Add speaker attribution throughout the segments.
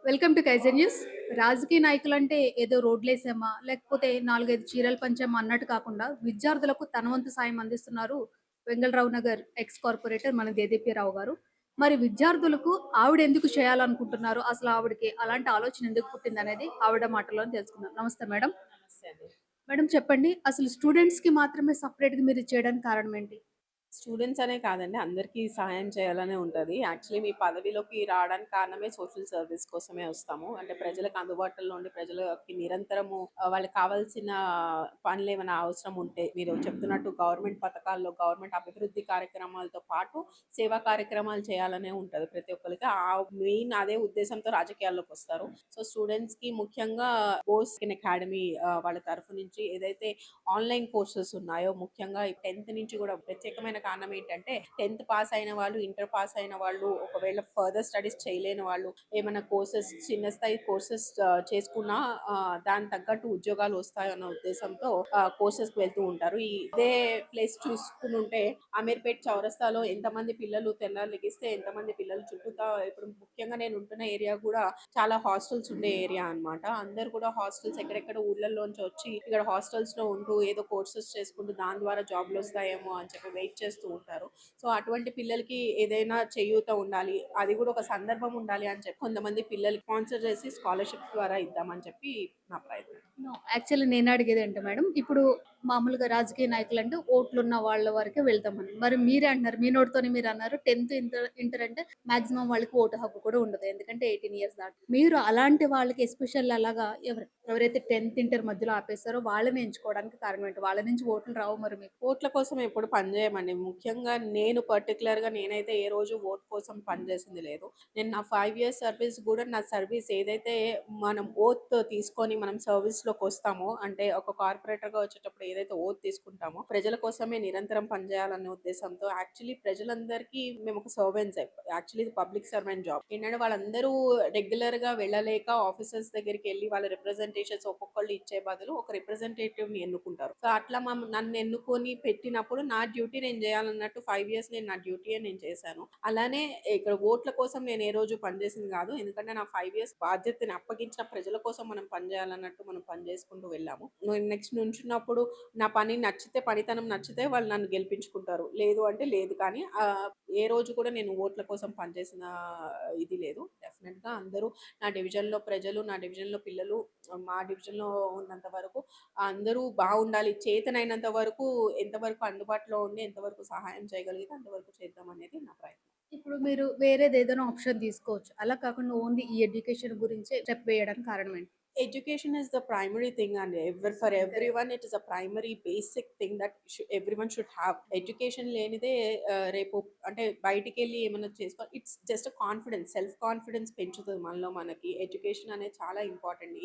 Speaker 1: Welcome to Kaiser news. రాజకీయ నాయకులంటే ఏదో రోడ్లేసామా, లేకపోతే 4, 5 చీరలు పంచామా అన్నట్టు కాకుండా విద్యార్థులకు తన వంతు సాయం అందిస్తున్నారు వెంగళరావు నగర్ ఎక్స్ కార్పొరేటర్ మన దేదీప్య రావు గారు. మరి విద్యార్థులకు ఆవిడ ఎందుకు చేయాలనుకుంటున్నారు? అసలు ఆవిడకి అలాంటి ఆలోచన ఎందుకు పుట్టిందనేది ఆవిడ మాటల్లోనే తెలుసుకుందాం. నమస్తే మేడం.
Speaker 2: నమస్తే అండి.
Speaker 1: మేడం చెప్పండి. అసలు స్టూడెంట్స్‌కి మాత్రమే సెపరేట్‌గా మీరు ఇది చేయడానికి కారణం ఏంటి?
Speaker 2: స్టూడెంట్స్ అనే కాదండి, అందరికీ సహాయం చేయాలనే ఉంటది. యాక్చువల్లీ మీ పదవిలోకి రావడానికి కారణమే సోషల్ సర్వీస్ కోసమే వస్తాము. అంటే ప్రజలకు అందుబాటులో ఉండి ప్రజలకి నిరంతరము వాళ్ళకి కావాల్సిన పనులేమైనా అవసరం ఉంటే మీరు చెప్తున్నట్టు గవర్నమెంట్ పథకాల్లో, గవర్నమెంట్ అభివృద్ధి కార్యక్రమాలతో పాటు సేవా కార్యక్రమాలు చేయాలనే ఉంటది ప్రతి ఒక్కళ్ళకి. మెయిన్ అదే ఉద్దేశంతో రాజకీయాల్లోకొస్తారు. సో స్టూడెంట్స్‌కి ముఖ్యంగా బోస్ అకాడమీ వాళ్ళ తరఫు నుంచి ఏదైతే ఆన్‌లైన్ కోర్సెస్ ఉన్నాయో, ముఖ్యంగా 10థ్ నుంచి కూడా ప్రత్యేకమైన కారణం ఏంటంటే 10థ్ పాస్ అయిన వాళ్ళు, ఇంటర్ పాస్ అయిన వాళ్ళు, ఒకవేళ ఫర్దర్ స్టడీస్ చేయలేని వాళ్ళు ఏమైనా కోర్సెస్ చిన్న స్థాయి కోర్సెస్ చేసుకున్నా దానికి తగ్గట్టు ఉద్యోగాలు వస్తాయన్న ఉద్దేశంతో కోర్సెస్‌కి వెళ్తూ ఉంటారు. ఇదే ప్లేస్ చూసుకునుంటే అమీర్పేట్ చౌరస్తాలో ఎంతమంది పిల్లలు తెల్లారి లెగిస్తే ఎంతమంది పిల్లలు చుట్టూతా ఇప్పుడు ముఖ్యంగా నేను ఉంటున్న ఏరియా కూడా చాలా హాస్టల్స్ ఉండే ఏరియా అన్నమాట. అందరూ కూడా హాస్టల్స్ ఎక్కడెక్కడ ఊర్లలోంచి వచ్చి ఇక్కడ హాస్టల్స్‌లో ఉంటూ ఏదో కోర్సెస్ చేసుకుంటూ దాని ద్వారా జాబ్‌లొస్తాయేమో అని చెప్పి వెయిట్ చేస్తూ ఉంటారు. సో అటువంటి పిల్లలకి ఏదైనా చేయూత ఉండాలి. అది కూడా ఒక సందర్భం ఉండాలి అని చెప్పి కొంతమంది పిల్లలకి స్పాన్సర్ చేసి స్కాలర్‌షిప్స్ ద్వారా ఇద్దామని చెప్పి నా ప్రయత్నం.
Speaker 1: నో. యాక్చువల్లీ నేను అడిగేదేంటే మేడం, ఇప్పుడు మామూలుగా రాజకీయ నాయకులంటే ఓట్లున్న వాళ్ళ వరకే వెళ్తామని. మరి మీరే అంటున్నారు, మీ నోటితోనే మీరన్నారు 10థ్, ఇంటర్ అంటే మాక్సిమం వాళ్ళకి ఓటు హక్కు కూడా ఉండదు. ఎందుకంటే 18 ఇయర్స్ దాటి. మీరు అలాంటి వాళ్ళకి ఎస్పెషల్ అలాగా ఎవరైతే 10థ్, ఇంటర్ మధ్యలో ఆపేసారో వాళ్ళని ఎంచుకోవడానికి కారణం ఏంటి? వాళ్ళ నుంచి ఓట్లు రావు మరి మీకు?
Speaker 2: ఓట్ల కోసం ఎప్పుడు పనిచేయమండి. ముఖ్యంగా నేను పర్టిక్యులర్‌గా నేనైతే ఏ రోజు ఓట్ కోసం పనిచేసింది లేదు. నేను నా 5 ఇయర్స్ సర్వీస్ గూడా నా సర్వీస్ ఏదైతే మనం ఓత్ తీసుకొని మనం సర్వీస్‌లోకొస్తామో, అంటే ఒక కార్పొరేటర్‌గా వచ్చేటప్పుడు ఏదైతే ఓత్ తీసుకుంటామో, ప్రజల కోసమే నిరంతరం పనిచేయాలనే ఉద్దేశంతో యాక్చువల్లీ ప్రజలందరికీ మేము ఒక సర్వెంట్సే. యాక్చువల్లీ ఇది పబ్లిక్ సర్వెంట్ జాబ్. ఏంటంటే వాళ్ళందరూ రెగ్యులర్‌గా వెళ్ళలేక ఆఫీసర్స్ దగ్గరికెళ్ళి వాళ్ళ రిప్రజెంటేషన్స్ ఒక్కొక్కళ్ళు ఇచ్చే బదులు ఒక రిప్రజెంటేటివ్‌ని ఎన్నుకుంటారు. సో అట్లా నన్ను ఎన్నుకొని పెట్టినప్పుడు నా డ్యూటీ నేను చేయాలన్నట్టు 5 ఇయర్స్ నేను నా డ్యూటీయే నేను చేశాను. అలానే ఇక్కడ ఓట్ల కోసం నేను ఏ రోజు పనిచేసింది కాదు. ఎందుకంటే నా 5 ఇయర్స్ బాధ్యతని అప్పగించిన ప్రజల కోసం మనం పనిచేయాలన్నట్టు మనం పని చేసుకుంటూ వెళ్ళాము. నెక్స్ట్ నుంచున్నప్పుడు నా పని నచ్చితే, పనితనం నచ్చితే వాళ్ళు నన్ను గెలిపించుకుంటారు. లేదు అంటే లేదు. కానీ ఏ రోజు కూడా నేను ఓట్ల కోసం పనిచేసిన ఇది లేదు. డెఫినిట్‌గా అందరూ నా డివిజన్‌లో ప్రజలు, నా డివిజన్‌లో పిల్లలు, మా డివిజన్‌లో ఉన్నంత వరకు అందరూ బాగుండాలి. చేతనైనంత వరకు ఎంతవరకు అందుబాటులో ఉండి, ఎంతవరకు సహాయం చేయగలిగితే అంతవరకు చేద్దామనేది నా ప్రయత్నం.
Speaker 1: ఇప్పుడు మీరు వేరేదేదైనా ఆప్షన్ తీసుకోవచ్చు. అలా కాకుండా ఓన్లీ ఈ ఎడ్యుకేషన్ గురించే స్టెప్ వేయడానికి కారణం ఏంటి?
Speaker 2: Education is the primary thing, and for
Speaker 1: correct.
Speaker 2: everyone it is a primary basic thing that everyone should have. Education లేనిదే రేపు అంటే బయటికెళ్ళి ఏమన్నా చేసుకో, it's just confidence, self confidence పెంచుతుంది మనలో మనకి. ఎడ్యుకేషన్ అనేది చాలా ఇంపార్టెంట్.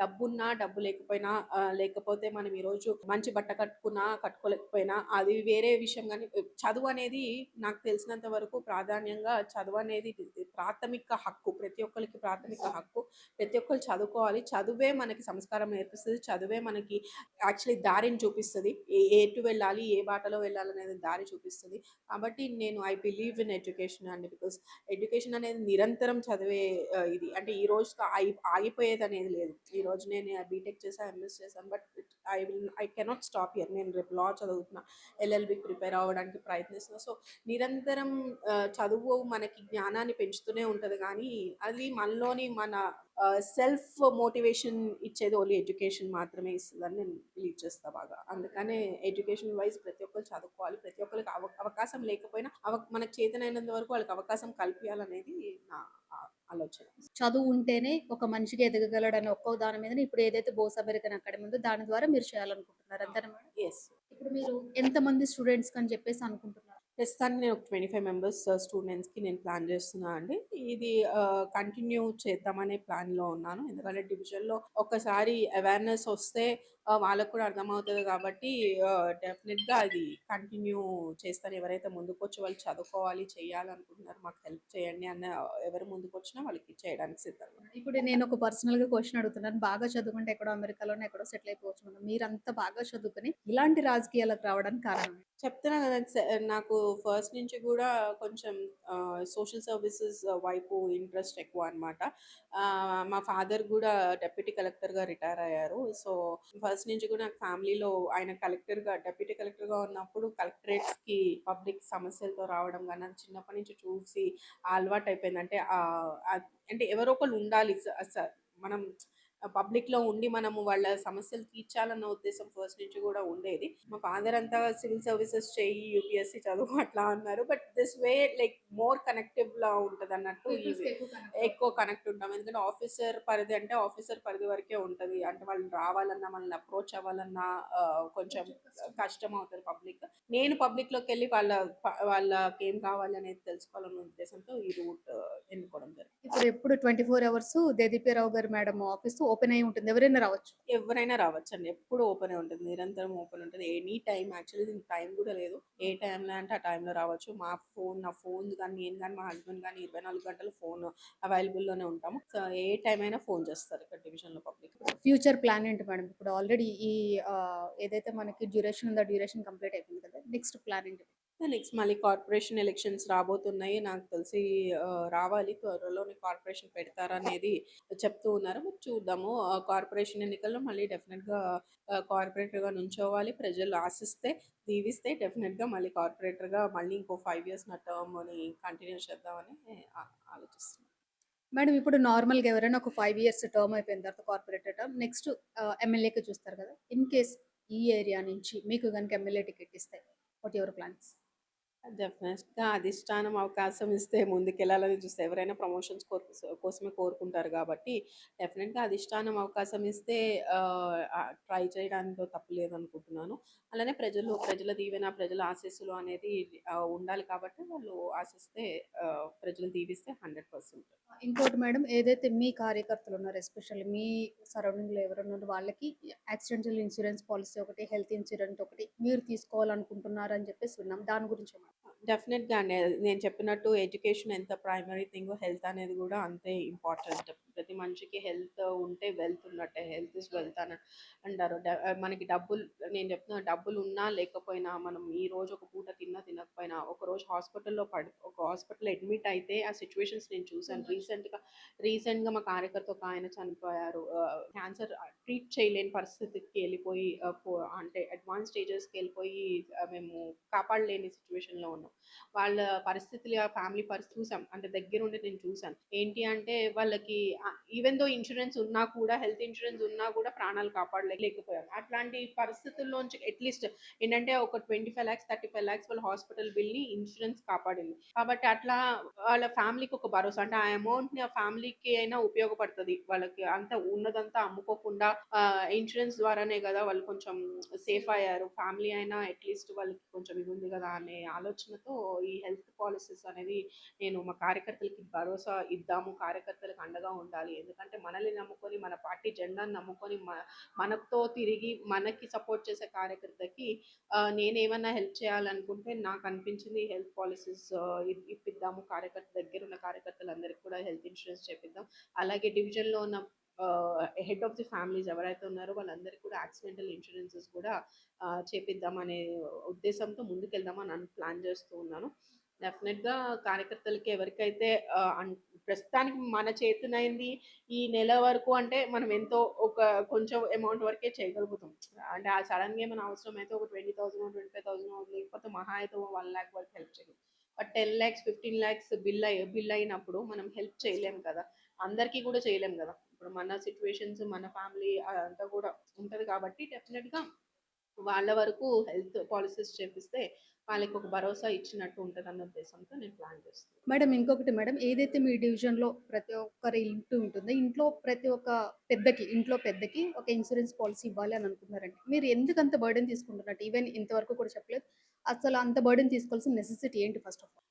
Speaker 2: డబ్బున్నా డబ్బు లేకపోయినా లేకపోతే మనం ఈరోజు మంచి బట్ట కట్టుకున్నా కట్టుకోలేకపోయినా అది వేరే విషయం. కానీ చదువు అనేది నాకు తెలిసినంత వరకు ప్రాధాన్యంగా చదువు అనేది ప్రాథమిక హక్కు. ప్రతి ఒక్కరికి ప్రాథమిక హక్కు. ప్రతి ఒక్కళ్ళు చదువుకోవాలి. చదువే మనకి సంస్కారం నేర్పిస్తది. చదువే మనకి యాక్చువల్లీ దారిని చూపిస్తది. ఎటు వెళ్ళాలి, ఏ బాటలో వెళ్ళాలనేది దారి చూపిస్తది. కాబట్టి నేను ఐ బిలీవ్ ఇన్ ఎడ్యుకేషన్ అండి. బికాస్ ఎడ్యుకేషన్ అనేది నిరంతరం చదివే ఇది. అంటే ఈ రోజుతో ఆగిపోయేదనేది లేదు. ఈరోజు నేను బీటెక్ చేశా, ఎంఎస్ చేశాను. But I cannot stop here. నేను రేపు లా చదువుతున్నా. ఎల్ఎల్‌బికి ప్రిపేర్ అవ్వడానికి ప్రయత్నిస్తున్నా. సో నిరంతరం చదువు మనకి జ్ఞానాన్ని పెంచుతూనే ఉంటది గానీ, అది మనలోని మన సెల్ఫ్ మోటివేషన్ ఇచ్చేది ఓన్లీ ఎడ్యుకేషన్ మాత్రమే ఇస్తదని నేను బిలీవ్ చేస్తా బాగా. అందుకనే ఎడ్యుకేషన్ వైస్ ప్రతి ఒక్కళ్ళు చదువుకోవాలి. ప్రతి ఒక్కళ్ళకి అవకాశం లేకపోయినా మనకు చేతనైనంత వరకు వాళ్ళకి అవకాశం కల్పియాలనేది నా ఆలోచన.
Speaker 1: చదువు ఉంటేనే ఒక మనిషికి ఎదగగలడని ఒక్కో దాని మీదనే ఇప్పుడు ఏదైతే బోస్ అమెరికన్ అకాడమీ ఉందో దాని ద్వారా మీరు చేయాలనుకుంటున్నారు. అంతేనా మేడం?
Speaker 2: యెస్.
Speaker 1: ఇప్పుడు మీరు ఎంతమంది స్టూడెంట్స్‌కని చెప్పేసి అనుకుంటున్నారు?
Speaker 2: ప్రస్తుతానికి నేను ఒక 25 మెంబర్స్ స్టూడెంట్స్‌కి నేను ప్లాన్ చేస్తున్నా అండి. ఇది కంటిన్యూ చేద్దామనే ప్లాన్‌లో ఉన్నాను. ఎందుకంటే డివిజన్‌లో ఒక్కసారి అవేర్‌నెస్ వస్తే వాళ్ళకి కూడా అర్థమవుతది కాబట్టి డెఫినిట్‌గా అది కంటిన్యూ చేస్తాను. ఎవరైతే ముందుకొచ్చి వాళ్ళు చదువుకోవాలి, చేయాలనుకుంటున్నారో మాకు హెల్ప్ చేయండి అన్న ఎవరు ముందుకొచ్చినా వాళ్ళకి చేయడానికి సిద్ధంగా ఉన్నాను.
Speaker 1: ఇప్పుడు నేను ఒక పర్సనల్‌గా క్వెషన్ అడుగుతున్నాను. బాగా చదువుకుంటే ఎక్కడో అమెరికాలోనో ఎక్కడో సెటిల్ అయిపోవచ్చు మనం. మీరంత బాగా చదువుకొని ఇలాంటి రాజకీయాలకు రావడానికి కారణం ఏంటి?
Speaker 2: చెప్తున్నా కదా! నాకు ఫస్ట్ నుంచి గూడా కొంచెం సోషల్ సర్వీసెస్ వైపు ఇంట్రెస్ట్ ఎక్కువనమాట. మా ఫాదర్ గూడా డెప్యూటీ కలెక్టర్‌గా రిటైర్ అయ్యారు. సో, ఫస్ట్ నుంచి కూడా నాకు ఫ్యామిలీలో ఆయన డెప్యూటీ కలెక్టర్‌గా ఉన్నప్పుడు కలెక్టరేట్స్‌కి పబ్లిక్ సమస్యలతో రావడం గాని, అది చిన్నప్పటి నుంచి చూసి అలవాటయిపోయింది. అంటే ఎవరో ఒకళ్ళు ఉండాలి. స స మనం పబ్లిక్‌లో ఉండి మనము వాళ్ళ సమస్యలు తీర్చాలన్న ఉద్దేశం ఫస్ట్ నుంచి గూడా ఉండేది. మా ఫాదర్ అంతా సివిల్ సర్వీసెస్ చెయ్యి, యూపీఎస్‌సి చదువు అట్లా అన్నారు. But this way like more కనెక్టివ్‌లా ఉంటదన్నట్టు
Speaker 1: పీపుల్స్‌కి ఎక్కువ కనెక్ట్
Speaker 2: ఎక్కువ
Speaker 1: అవుతారు.
Speaker 2: కనెక్ట్ ఉంటాం. ఎందుకంటే ఆఫీసర్ పరిధి అంటే ఆఫీసర్ పరిధి వరకే ఉంటది. అంటే వాళ్ళు రావాలన్నా, మనల్ని అప్రోచ్ అవ్వాలన్నా కొంచెం
Speaker 1: కొంచెం కష్టం.
Speaker 2: కష్టమవుతది పబ్లిక్. నేను పబ్లిక్‌లోకెళ్ళి వాళ్ళకేం కావాలనేది తెలుసుకోవాలన్న ఉద్దేశంతో ఈ రూట్ ఎన్నుకోవడం జరిగింది.
Speaker 1: ఇప్పుడు ఎప్పుడు 24 అవర్స్ దేదీప్యరావు గారి మేడం ఆఫీస్ ఓపెన్ అయ్యి ఉంటుంది. ఎవరైనా రావచ్చు.
Speaker 2: ఎవరైనా రావచ్చండి. ఎప్పుడు ఓపెనే ఉంటది. నిరంతరం ఓపెన్ ఉంటది. ఎనీ టైమ్ యాక్చువల్లీ దీనికి టైం గూడా లేదు. ఏ టైంలో అంటే ఆ టైంలో రావచ్చు. నా ఫోన్ గానీ, నేను గానీ, మా హస్బెండ్ గానీ 24 గంటలు ఫోన్ అవైలబుల్‌లోనే ఉంటాము. సో, ఏ టైం అయినా ఫోన్ చేస్తారు ఇక్కడ డివిజన్‌లో పబ్లిక్.
Speaker 1: ఫ్యూచర్ ప్లాన్ ఏంటి మేడం? ఇప్పుడు ఆల్రెడీ ఈ ఏదైతే మనకి డ్యూరేషన్ ఉందో డ్యూరేషన్ కంప్లీట్ అయిపోయింది కదా! నెక్స్ట్ ప్లాన్ ఏంటి?
Speaker 2: నెక్స్ట్ మళ్ళీ కార్పొరేషన్ ఎలక్షన్స్ రాబోతున్నాయి. నాకు తెలిసి రావాలి. త్వరలోనే కార్పొరేషన్ పెడతారనేది చెప్తూ ఉన్నారు. మరి చూద్దాము. కార్పొరేషన్ ఎన్నికల్లో మళ్ళీ డెఫినిట్‌గా కార్పొరేటర్‌గా నుంచోవాలి. ప్రజలు ఆశిస్తే, దీవిస్తే డెఫినిట్‌గా మళ్ళీ కార్పొరేటర్‌గా మళ్ళీ ఇంకో 5 ఇయర్స్ నా టర్మ్‌ని కంటిన్యూ చేద్దామని ఆలోచిస్తున్నాను.
Speaker 1: మేడం ఇప్పుడు నార్మల్‌గా ఎవరైనా ఒక 5 ఇయర్స్ టర్మ్ అయిపోయిన తర్వాత కార్పొరేటర్ టర్మ్ నెక్స్ట్ ఎమ్మెల్యేకి చూస్తారు కదా! ఇన్ కేస్ ఈ ఏరియా నుంచి మీకు గనుక ఎమ్మెల్యే టికెట్ ఇస్తే వాట్ యువర్ ప్లాన్స్?
Speaker 2: డెఫినెట్‌గా అధిష్టానం అవకాశం ఇస్తే ముందుకెళ్ళాలని చూస్తే ఎవరైనా ప్రమోషన్స్ కోసమే కోరుకుంటారు గాబట్టి, డెఫినెట్‌గా అధిష్టానం అవకాశం ఇస్తే ట్రై చేయడంలో తప్పు లేదనుకుంటున్నాను. అలానే ప్రజల దీవెన, ప్రజల ఆశీస్సులు అనేది ఉండాలి కాబట్టి వాళ్ళు ఆశిస్తే ప్రజలు దీవిస్తే 100%.
Speaker 1: ఇంకోటి మేడం ఏదైతే మీ కార్యకర్తలు ఉన్నారో ఎస్పెషల్లీ మీ సరౌండింగ్‌లో ఎవరున్నారో వాళ్ళకి యాక్సిడెంటల్ ఇన్స్యూరెన్స్ పాలిసీ ఒకటి, హెల్త్ ఇన్స్యూరెన్స్ ఒకటి మీరు తీసుకోవాలనుకుంటున్నారని చెప్పేసి విన్నాం. దాని గురించి ఏమంటారు?
Speaker 2: డెఫినెట్‌గా అండి. నేను చెప్పినట్టు ఎడ్యుకేషన్ ఎంత ప్రైమరీ థింగో హెల్త్ అనేది గూడా అంతే ఇంపార్టెంట్. ప్రతి మనిషికి హెల్త్ ఉంటే వెల్త్ ఉన్నట్టే. హెల్త్ ఈజ్ వెల్త్ అని అంటారు. మనకి నేను చెప్తున్నా డబ్బులున్నా లేకపోయినా మనం ఈ రోజు ఒక పూట తిన్నా తినకపోయినా ఒకరోజు ఒక హాస్పిటల్‌లో అడ్మిట్ అయితే ఆ సిట్యుయేషన్స్ నేను
Speaker 1: టూ
Speaker 2: చూసాను.
Speaker 1: మచ్.
Speaker 2: రీసెంట్‌గా మా కార్యకర్త ఒకాయన చనిపోయారు. క్యాన్సర్ ట్రీట్ చేయలేని పరిస్థితికి ఎళ్ళిపోయి అంటే అడ్వాన్స్ స్టేజెస్‌కెళ్ళిపోయి మేము కాపాడలేని సిట్యుయేషన్‌లో ఉన్నాం. వాళ్ళ పరిస్థితులు, ఆ ఫ్యామిలీ పరిస్థితి చూసాం. అంటే దగ్గరుండి నేను చూసాను. ఏంటి అంటే వాళ్ళకి ఈవెన్ దో ఇన్స్యూరెన్స్ ఉన్నా కూడా, హెల్త్ ఇన్స్యూరెన్స్ ఉన్నా కూడా ప్రాణాలు కాపాడలేకపోయాం. అట్లాంటి పరిస్థితుల్లోంచి అట్‌లీస్ట్ ఏంటంటే ఒక 25,00,000, 35,00,000 వాళ్ళ హాస్పిటల్ బిల్‌ని ఇన్స్యూరెన్స్ కాపాడింది. కాబట్టి అట్లా వాళ్ళ ఫ్యామిలీకి ఒక భరోసా. అంటే ఆ అమౌంట్‌ని ఆ ఫ్యామిలీకి అయినా ఉపయోగపడతది. వాళ్ళకి ఉన్నదంతా అమ్ముకోకుండా ఇన్స్యూరెన్స్ ద్వారానే గదా! వాళ్ళు కొంచెం సేఫ్ అయ్యారు. ఫ్యామిలీ అయినా అట్‌లీస్ట్ వాళ్ళకి కొంచెం ఇదుంది గదా! అనే ఆలోచనతో ఈ హెల్త్ పాలిసీస్ అనేది నేను మా కార్యకర్తలకి భరోసా ఇద్దాము. కార్యకర్తలకు అండగా ఉండాలి. ఎందుకంటే మనల్ని నమ్ముకొని, మన పార్టీ జెండాను నమ్ముకొని మనతో తిరిగి మనకి సపోర్ట్ చేసే కార్యకర్తకి నేనేమన్నా హెల్ప్ చేయాలనుకుంటే నాకనిపించింది హెల్త్ పాలిసీస్ ఇప్పిద్దాము. దగ్గరున్న కార్యకర్తలందరికీ కూడా హెల్త్ ఇన్స్యూరెన్స్ చేపిద్దాం. అలాగే డివిజన్‌లో ఉన్న హెడ్ ఆఫ్ ది ఫ్యామిలీస్ ఎవరైతే ఉన్నారో వాళ్ళందరికీ కూడా యాక్సిడెంటల్ ఇన్స్యూరెన్సెస్ కూడా చేపిద్దామనే ఉద్దేశంతో ముందుకెళ్దామని ప్లాన్ చేస్తూ ఉన్నాను. డెఫినెట్‌గా కార్యకర్తలకి ఎవరికైతే ప్రస్తుతానికి మన చేతనైంది ఈ నెల వరకు అంటే మనం ఎంతో కొంచెం అమౌంట్ వరకే చేయగలుగుతాం. అంటే సడెన్‌గా ఏమైనా అవసరమైతే ఒక 20,000, 25,000 లేకపోతే మహా అయితే ఓ 1,00,000 వరకు హెల్ప్ చేయగలం. బట్ 10,00,000, 15,00,000 బిల్ అయినప్పుడు మనం హెల్ప్ చేయలేం కదా! అందరికీ కూడా చేయలేం గదా! ఇప్పుడు మన సిట్యుయేషన్స్, మన ఫ్యామిలీ అదంతా గూడా ఉంటది కాబట్టి డెఫినెట్‌గా వాళ్ళ వరకు హెల్త్ పాలిసీస్ చేపిస్తే వాళ్ళకొక భరోసా ఇచ్చినట్టు ఉంటదన్న ఉద్దేశంతో నేను ప్లాన్ చేస్తున్నా.
Speaker 1: మేడం ఇంకొకటి మేడం ఏదైతే మీ డివిజన్‌లో ప్రతి ఒక్కరి ఇంటి ఉంటుందో, ఇంట్లో పెద్దకి ఒక ఇన్స్యూరెన్స్ పాలిసీ ఇవ్వాలి అని అనుకుంటున్నారండి. మీరు ఎందుకంత బర్డెన్ తీసుకుంటున్నట్టు? ఈవెన్ ఇంతవరకు కూడా చెప్పలేదు. అసలు అంత బర్డెన్ తీసుకోవాల్సిన నెసెసిటీ ఏంటి ఫస్ట్ ఆఫ్ ఆల్?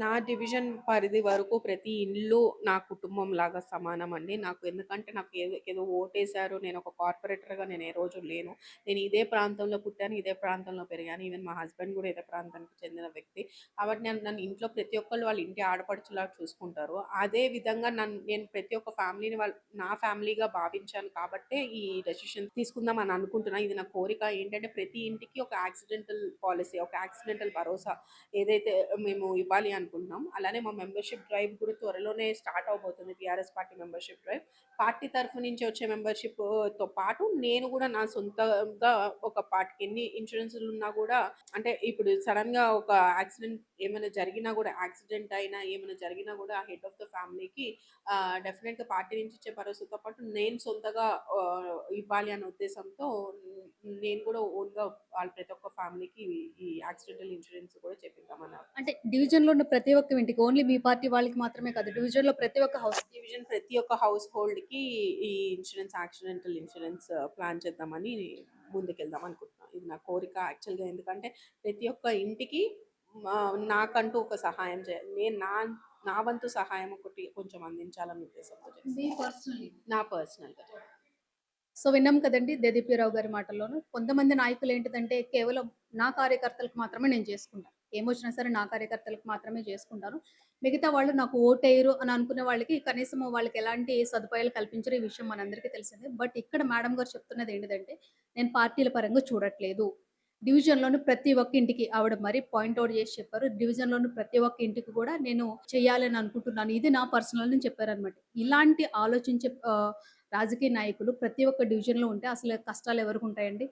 Speaker 2: నా డివిజన్ పరిధి వరకు ప్రతి ఇల్లు నా కుటుంబంలాగా సమానమండి. ఎందుకంటే నాకు ఏదో ఓటేసారు. నేనొక కార్పొరేటర్‌గా నేను ఏ రోజు లేను. నేను ఇదే ప్రాంతంలో పుట్టాను. ఇదే ప్రాంతంలో పెరిగాను. ఈవెన్ మా హస్బెండ్ గూడా ఇదే ప్రాంతానికి చెందిన వ్యక్తి. కాబట్టి నన్ను ఇంట్లో ప్రతి ఒక్కళ్ళు వాళ్ళ ఇంటి ఆడపడుచులాగా చూసుకుంటారు. అదే విధంగా నేను ప్రతి ఒక్క ఫ్యామిలీని నా ఫ్యామిలీగా భావించాను కాబట్టే ఈ డెసిషన్ తీసుకుందాం అని అనుకుంటున్నా. ఇది నా కోరిక. ఏంటంటే ప్రతి ఇంటికి ఒక యాక్సిడెంటల్ పాలిసీ, ఒక యాక్సిడెంటల్ భరోసా ఏదైతే మేము ఇవ్వాలి అనుకుంటున్నాం. అలానే మా మెంబర్‌షిప్ డ్రైవ్ కూడా త్వరలోనే స్టార్ట్ అవ్వబోతుంది. TRS party membership drive. Party తరఫు నుంచి వచ్చే మెంబర్‌షిప్‌తో పాటు నేను కూడా నా సొంతంగా ఒక పార్టీకి ఎన్ని ఇన్స్యూరెన్స్‌లున్నా కూడా, అంటే ఇప్పుడు సడెన్‌గా ఒక యాక్సిడెంట్ ఏమైనా జరిగినా కూడా, యాక్సిడెంట్ అయినా ఏమైనా జరిగినా కూడా హెడ్ ఆఫ్ ద ఫ్యామిలీకి డెఫినెట్‌గా పార్టీ నుంచి ఇచ్చే భరోసాతో పాటు నేను సొంతగా ఇవ్వాలి అనే ఉద్దేశంతో నేను కూడా ఓన్‌గా ప్రతి ఒక్క ఫ్యామిలీకి ఈ యాక్సిడెంటల్ ఇన్స్యూరెన్స్ కూడా చేపిద్దామన్నారు.
Speaker 1: అంటే డివిజన్‌లో ఉన్న ప్రతి ఒక్క ఇంటికి ఓన్లీ మీ పార్టీ వాళ్ళకి మాత్రమే కాదు. డివిజన్‌లో ప్రతి ఒక్క హౌస్
Speaker 2: డివిజన్ ప్రతి ఒక్క హౌస్ హోల్డ్‌కి ఈ యాక్సిడెంటల్ ఇన్స్యూరెన్స్ ప్లాన్ చేద్దామని ముందుకెళ్దాం అనుకుంటున్నాను. ఇది నా కోరిక యాక్చువల్‌గా. ఎందుకంటే ప్రతి ఒక్క ఇంటికి నాకంటూ ఒక సహాయం చేయాలి. నా వంతు సహాయం ఒకటి కొంచెం అందించాలనే ఉద్దేశంతో
Speaker 1: మీ
Speaker 2: చేస్తున్నాను.
Speaker 1: పర్సనల్లీ.
Speaker 2: నా పర్సనల్‌గా.
Speaker 1: సో విన్నాం కదండీ దేదీప్యరావు గారి మాటల్లోను. కొంతమంది నాయకులేంటిదంటే కేవలం నా కార్యకర్తలకు మాత్రమే నేను చేసుకుంటా. ఏమొచ్చినా సరే నా కార్యకర్తలకు మాత్రమే చేసుకుంటాను. మిగతా వాళ్ళు నాకు ఓటెయ్యరు అని అనుకునే వాళ్ళకి కనీసం వాళ్ళకి ఎలాంటి సదుపాయాలు కల్పించరు. ఈ విషయం మనందరికీ తెలిసిందే. బట్ ఇక్కడ మేడం గారు చెప్తున్నది ఏంటిదంటే నేను పార్టీల పరంగా చూడట్లేదు. డివిజన్‌లోని ప్రతి ఒక్క ఇంటికి ఆవిడ మరీ పాయింట్ ఔట్ చేసి చెప్పారు. డివిజన్‌లోని ప్రతి ఒక్క ఇంటికి కూడా నేను చేయాలని అనుకుంటున్నాను. ఇది నా పర్సనల్ అని చెప్పారనమాట. ఇలాంటి ఆలోచించే రాజకీయ నాయకులు ప్రతి ఒక్క డివిజన్‌లో ఉంటే అసలు కష్టాలు ఎవరికుంటాయండి?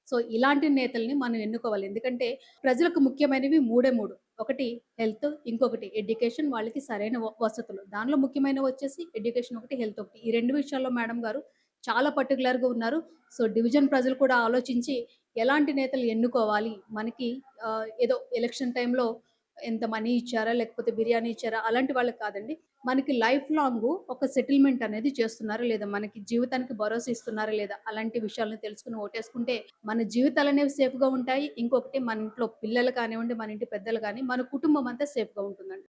Speaker 1: సో, ఇలాంటి నేతల్ని మనం ఎన్నుకోవాలి. ఎందుకంటే ప్రజలకు ముఖ్యమైనవి మూడే 3. ఒకటి హెల్త్, ఇంకొకటి ఎడ్యుకేషన్, వాళ్ళకి సరైన వసతులు. దానిలో ముఖ్యమైనవొచ్చేసి ఎడ్యుకేషన్ ఒకటి, హెల్త్ ఒకటి. ఈ 2 విషయాల్లో మేడం గారు చాలా పర్టిక్యులర్‌గా ఉన్నారు. సో, డివిజన్ ప్రజలు కూడా ఆలోచించి ఎలాంటి నేతలు ఎన్నుకోవాలి, మనకి ఏదో ఎలక్షన్ టైమ్‌లో ఎంత మనీ ఇచ్చారా, లేకపోతే బిర్యానీ ఇచ్చారా అలాంటి వాళ్ళకి కాదండి. మనకి లైఫ్ లాంగు ఒక సెటిల్‌మెంట్ అనేది చేస్తున్నారా లేదా? మనకి జీవితానికి భరోసా ఇస్తున్నారా లేదా? అలాంటి విషయాలను తెలుసుకొని ఓటేసుకుంటే మన జీవితాలనేవి సేఫ్‌గా ఉంటాయి. ఇంకొకటి మన ఇంట్లో పిల్లలు కానివ్వండి, మన ఇంటి పెద్దలు గాని, మన కుటుంబం అంతా సేఫ్‌గా ఉంటుందండి.